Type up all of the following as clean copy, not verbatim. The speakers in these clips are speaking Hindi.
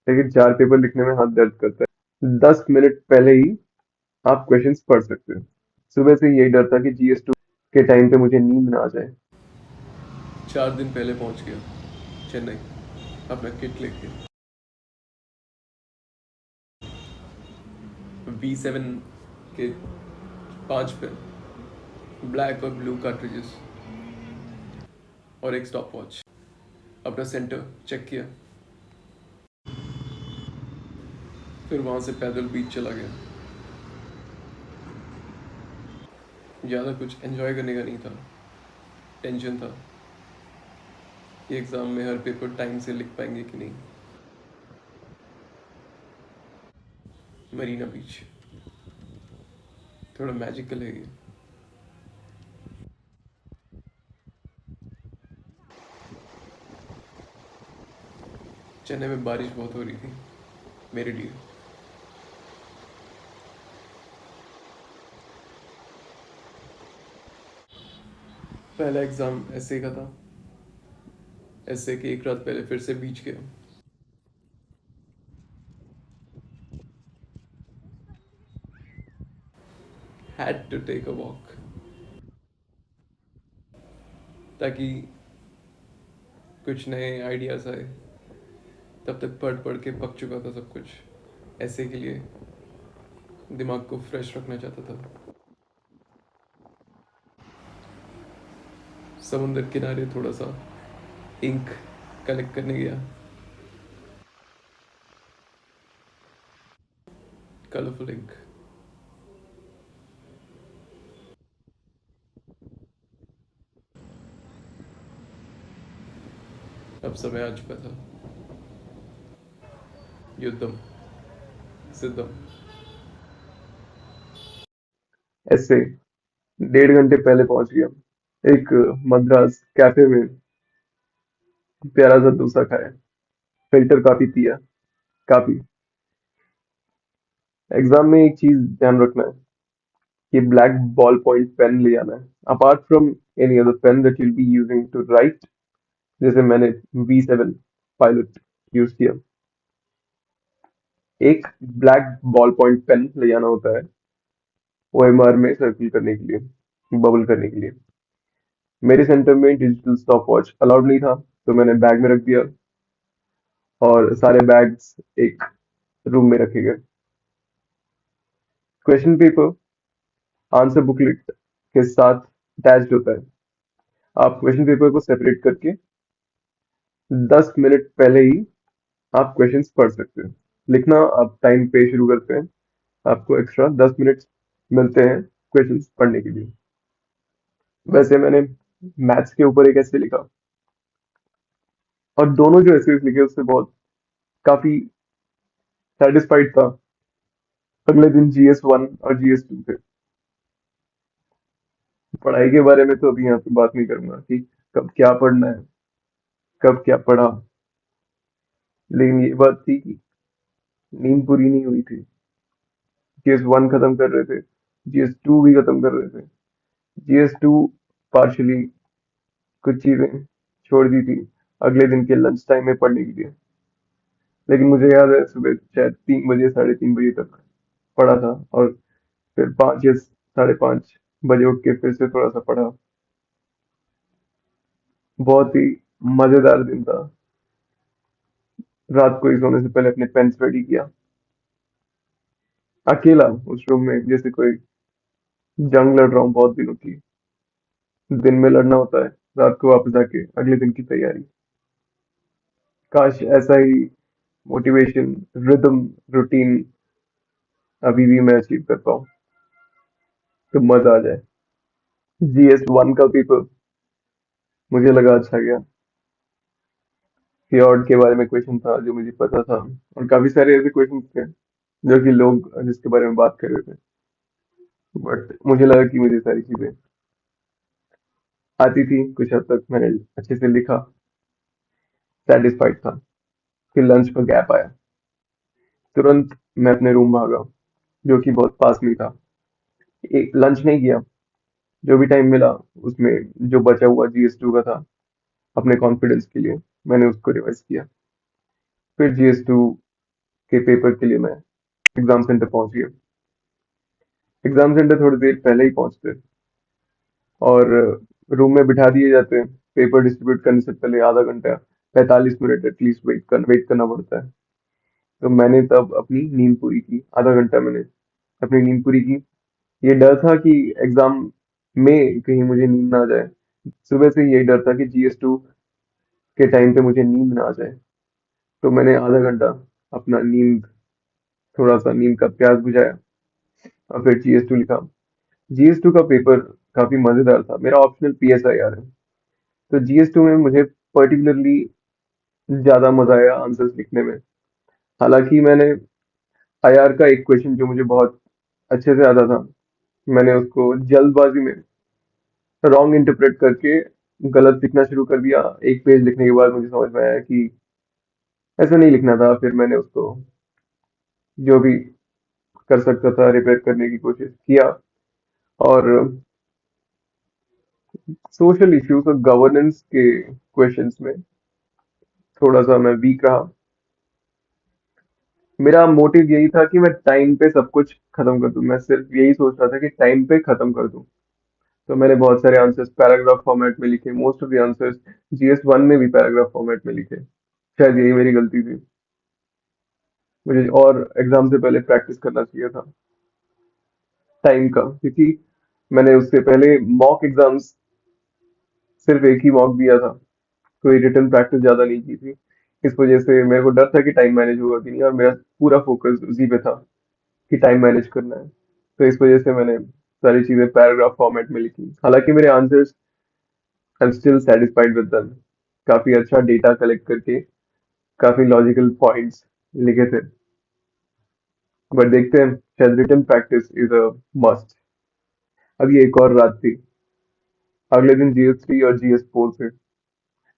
लेकिन 4 पेपर लिखने में हाथ दर्द करता है। 10 मिनट पहले ही आप क्वेश्चंस पढ़ सकते हो। सुबह से यही डर था कि GS2 के टाइम पे मुझे नींद ना आ जाए। 4 दिन पहले पहुंच गया चेन्नई अपना किट लेके। V7 के 5 पेन, ब्लैक और ब्लू कार्ट्रिजेस और एक स्टॉप वॉच। अपना सेंटर चेक किया, फिर वहां से पैदल बीच चला गया। ज़्यादा कुछ एंजॉय करने का नहीं था, टेंशन था कि एग्ज़ाम में हर पेपर टाइम से लिख पाएंगे कि नहीं। मरीना बीच थोड़ा मैजिकल है ये। चेन्नई में बारिश बहुत हो रही थी मेरे लिए। पहला एग्ज़ाम ऐसे का था, ऐसे कि एक रात पहले फिर से बीच गया। Had to take a walk ताकि कुछ नए आइडियाज़ आए। तब तक पढ़ पढ़ के पक चुका था सब कुछ। ऐसे के लिए दिमाग को फ्रेश रखना चाहता था। समुंदर किनारे थोड़ा सा इंक कलेक्ट करने गया, कलरफुल इंक। अब समय आ चुका था, युद्धम सिद्धम। ऐसे 1.5 घंटे पहले पहुंच गया। एक मद्रास कैफे में प्यारा सा डोसा खाया, फिल्टर कॉफी पिया। काफी। एग्जाम में एक चीज ध्यान रखना है कि ब्लैक बॉल पॉइंट पेन ले आना है, apart from any other pen that you'll be using to write। जैसे मैंने V7 पायलट यूज किया। एक ब्लैक बॉल पॉइंट पेन ले आना होता है OMR में सर्किल करने के लिए, बबल करने के लिए। मेरे सेंटर में डिजिटल स्टॉप वॉच अलाउड नहीं था, तो मैंने बैग में रख दिया और सारे बैग्स एक रूम में रखे गए। क्वेश्चन पेपर आंसर बुकलेट के साथ अटैच्ड होता है। आप क्वेश्चन पेपर को सेपरेट करके 10 मिनट पहले ही आप क्वेश्चंस पढ़ सकते हैं। लिखना आप टाइम पे शुरू करते हैं, आपको एक्स्ट्रा 10 मिनट मिलते हैं क्वेश्चंस पढ़ने के लिए। वैसे मैंने मैथ्स के ऊपर एक ऐसे लिखा, और दोनों जो ऐसे लिखे उससे बहुत काफी सेटिस्फाइड था। अगले दिन GS1 और GS2 थे। पढ़ाई के बारे में तो अभी यहाँ पे बात नहीं करूंगा कि कब क्या पढ़ना है, कब क्या पढ़ा। लेकिन ये बात थी कि नींद पूरी नहीं हुई थी। GS1 खत्म कर रहे थे, GS2 भी खत्म कर रहे थे। GS2 पार्शली कुछ चीजें छोड़ दी थी अगले दिन के लंच टाइम में पढ़ने के लिए। लेकिन मुझे याद है सुबह शायद 3 बजे, 3:30 बजे तक पढ़ा था, और फिर 5 या 5:30 बजे उठ के फिर से थोड़ा सा पढ़ा। बहुत ही मजेदार दिन था। रात को ही सोने से पहले अपने पेन्स रेडी किया, अकेला उस रूम में, जैसे कोई जंग लड़ रहा हूँ बहुत दिनों की। दिन में लड़ना होता है, रात को वापस आके अगले दिन की तैयारी। काश ऐसा ही मोटिवेशन, रिदम, रूटीन अभी भी मैं अचीव कर पाऊँ तो मजा आ जाए। GS1 का पेपर मुझे लगा अच्छा गया। फियोर्ड के बारे में क्वेश्चन था जो मुझे पता था, और काफी सारे ऐसे क्वेश्चन थे जो कि लोग जिसके बारे में बात कर रहे थे, बट मुझे लगा कि मुझे सारी चीजें आती थी। कुछ हद तक मैंने अच्छे से लिखा, सेटिस्फाइड था। फिर लंच का गैप आया, तुरंत मैं अपने रूम भागा, जो कि बहुत पास में ही था। एक लंच नहीं किया, जो भी टाइम मिला उसमें जो बचा हुआ GS2 का था, अपने कॉन्फिडेंस के लिए मैंने उसको रिवाइज किया। फिर GS2 के पेपर के लिए मैं एग्जाम सेंटर पहुंच गया। एग्जाम सेंटर थोड़ी देर पहले ही पहुंचते और रूम में बिठा दिए जाते हैं। पेपर डिस्ट्रीब्यूट करने से पहले आधा घंटा 45 मिनट एटलीस्ट वेट करना पड़ता है। तो मैंने तब अपनी नींद पूरी की, आधा घंटा मैंने अपनी नींद पूरी की। ये डर था कि एग्जाम में कहीं मुझे नींद ना आ जाए। सुबह से यही डर था कि GS2 के टाइम पे मुझे नींद ना आ जाए। तो मैंने आधा घंटा अपना थोड़ा सा नींद का प्यास बुझाया और फिर GS2 लिखा। GS2 का पेपर काफी मजेदार था। मेरा ऑप्शनल PSIR है। तो GS2 में मुझे पर्टिकुलरली ज्यादा मजा आया आंसर्स लिखने में। हालांकि मैंने IR का एक क्वेश्चन जो मुझे बहुत अच्छे से आता था, मैंने उसको जल्दबाजी में रॉन्ग इंटरप्रेट करके गलत लिखना शुरू कर दिया। एक पेज लिखने के बाद मुझे समझ में आया कि ऐसा नहीं लिखना था। फिर मैंने उसको जो भी कर सकता था रिपेयर करने की कोशिश किया। और सोशल इश्यूज और गवर्नेंस के क्वेश्चंस में थोड़ा सा मैं वीक रहा। मेरा मोटिव यही था कि मैं टाइम पे सब कुछ खत्म कर दूं। मैं सिर्फ यही सोच रहा था कि टाइम पे खत्म कर दूं। तो मैंने बहुत सारे आंसर्स पैराग्राफ फॉर्मेट में लिखे। Most of the answers GS1 में भी पैराग्राफ फॉर्मेट में लिखे। शायद यही मेरी गलती थी। मुझे और एग्जाम से पहले प्रैक्टिस करना चाहिए था टाइम का, क्योंकि मैंने उससे पहले मॉक एग्जाम्स सिर्फ एक ही मॉक दिया था। कोई रिटर्न प्रैक्टिस ज्यादा नहीं की थी। इस वजह से मेरे को डर था कि टाइम मैनेज होगा कि नहीं, और मेरा पूरा फोकस उसी पे था कि टाइम मैनेज करना है। तो इस वजह से मैंने सारी चीजें पैराग्राफ फॉर्मेट में लिखी। हालांकि मेरे answers I am still satisfied with them. काफी अच्छा डेटा कलेक्ट करके काफी लॉजिकल पॉइंट्स लिखे थे। बट देखते हैं, शायद return practice is a must. अभी एक और रात थी, अगले दिन GS3 और GS4 थे।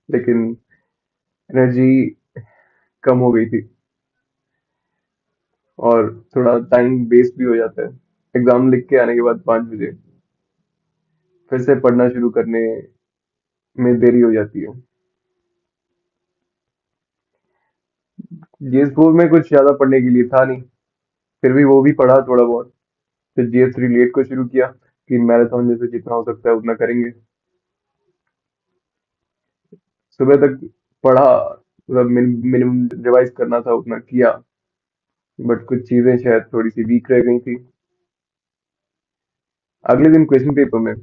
लेकिन एनर्जी कम हो गई थी और थोड़ा टाइम वेस्ट भी हो जाता है। एग्जाम लिख के आने के बाद 5 बजे फिर से पढ़ना शुरू करने में देरी हो जाती है। GS4 में कुछ ज्यादा पढ़ने के लिए था नहीं, फिर भी वो भी पढ़ा थोड़ा बहुत। फिर GS3 लेट को शुरू किया कि मैराथन जैसे जितना हो सकता है उतना करेंगे। सुबह तक पढ़ा, मतलब मिनिमम रिवाइज करना था उतना किया। बट कुछ चीजें शायद थोड़ी सी वीक रह गई थी। अगले दिन क्वेश्चन पेपर में,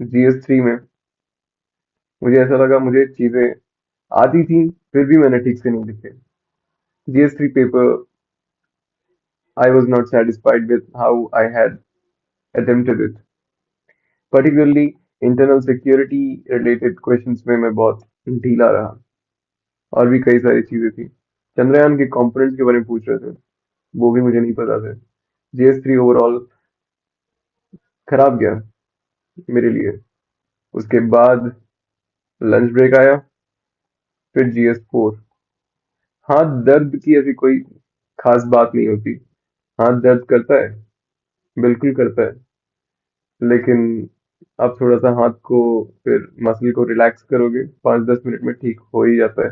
GS3 में, मुझे ऐसा लगा मुझे चीजें आती थी फिर भी मैंने ठीक से नहीं लिखे। GS3 paper, I was not satisfied with how I had attempted it. Particularly internal security related questions में मैं बहुत ढीला रहा। और भी कई सारी चीजें थी। चंद्रयान के कंपोनेंट्स के बारे में पूछ रहे थे, वो भी मुझे नहीं पता थे। GS3 ओवरऑल खराब गया मेरे लिए। उसके बाद लंच ब्रेक आया, फिर GS4। हाथ दर्द की ऐसी कोई खास बात नहीं होती। हाथ दर्द करता है, बिल्कुल करता है। लेकिन आप थोड़ा सा हाथ को, फिर मसल को रिलैक्स करोगे, 5-10 मिनट में ठीक हो ही जाता है।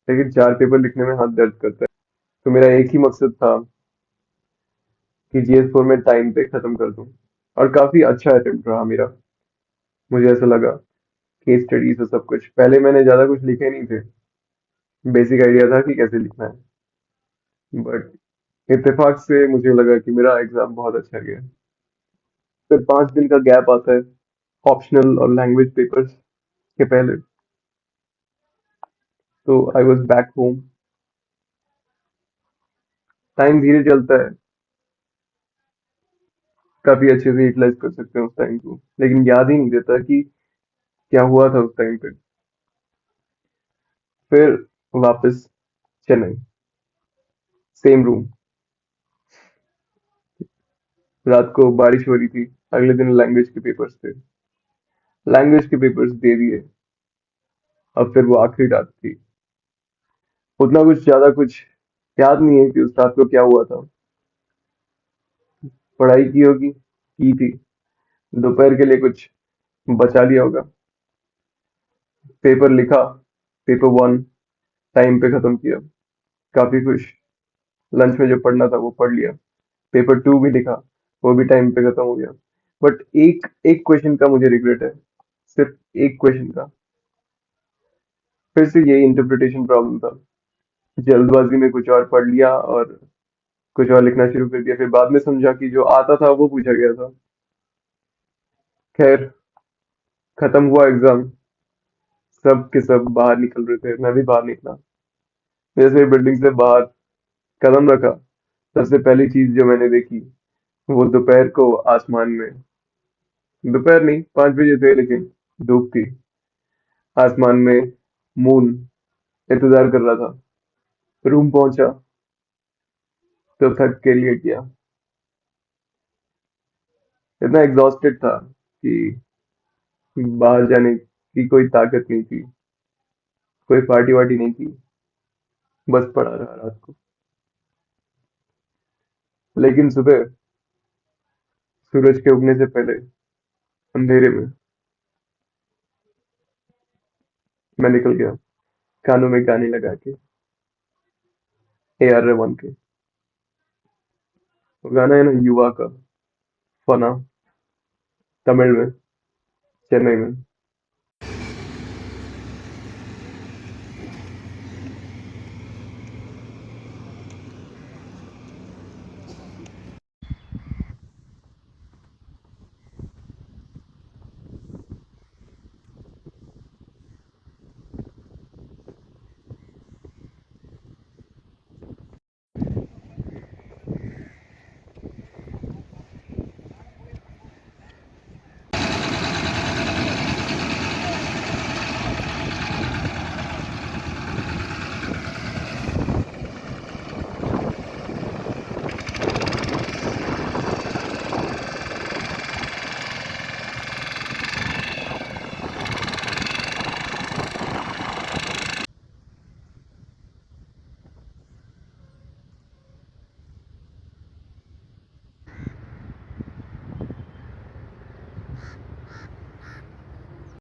लेकिन 4 पेपर लिखने में हाथ दर्द करता है। तो मेरा एक ही मकसद था कि GS4 में टाइम पे खत्म कर दूं। और काफी अच्छा अटेम्प्ट रहा मेरा। मुझे ऐसा लगा केस स्टडीज और सब कुछ, पहले मैंने ज्यादा कुछ लिखे नहीं थे। बेसिक आइडिया था कि कैसे लिखना है। बट इत्तेफाक से मुझे लगा कि मेरा एग्जाम बहुत अच्छा गया। फिर 5 दिन का गैप आता है ऑप्शनल और लैंग्वेज पेपर्स के पहले। तो I was back home. Time धीरे चलता है, काफी अच्छे से यूटिलाइज कर सकते हैं उस टाइम को, लेकिन याद ही नहीं रहता कि क्या हुआ था उस टाइम पे। फिर वापस चेन्नई, सेम रूम। रात को बारिश हो रही थी। अगले दिन लैंग्वेज के पेपर्स थे। लैंग्वेज के पेपर्स दे दिए। अब फिर वो आखिरी रात थी। उतना कुछ ज्यादा कुछ याद नहीं है कि उस रात को क्या हुआ था। पढ़ाई की होगी, की थी। दोपहर के लिए कुछ बचा लिया होगा। पेपर लिखा, पेपर 1 टाइम पे खत्म किया। काफी खुश। लंच में जो पढ़ना था वो पढ़ लिया। पेपर 2 भी लिखा, वो भी टाइम पे खत्म हो गया। बट एक एक क्वेश्चन का मुझे रिग्रेट है, सिर्फ एक क्वेश्चन का। फिर से यही इंटरप्रिटेशन प्रॉब्लम था। जल्दबाजी में कुछ और पढ़ लिया और कुछ और लिखना शुरू कर दिया, फिर बाद में समझा कि जो आता था वो पूछा गया था। खैर, खत्म हुआ एग्जाम। सब के सब बाहर निकल रहे थे, मैं भी बाहर निकला। जैसे बिल्डिंग से बाहर कदम रखा, सबसे पहली चीज जो मैंने देखी वो दोपहर को आसमान में, दोपहर नहीं, 5 बजे थे लेकिन धूप थी। आसमान में मून इंतजार कर रहा था। रूम पहुंचा तो थक के लेट गया। इतना एग्जॉस्टेड था कि बाहर जाने की कोई ताकत नहीं थी, कोई पार्टी वार्टी नहीं थी। बस पड़ा रहा रात को। लेकिन सुबह सूरज के उगने से पहले अंधेरे में मैं निकल गया, कानों में गाने लगा के, AR रहमान के। वो गाना है ना, युवा का, फना, तमिल में, चेन्नई में।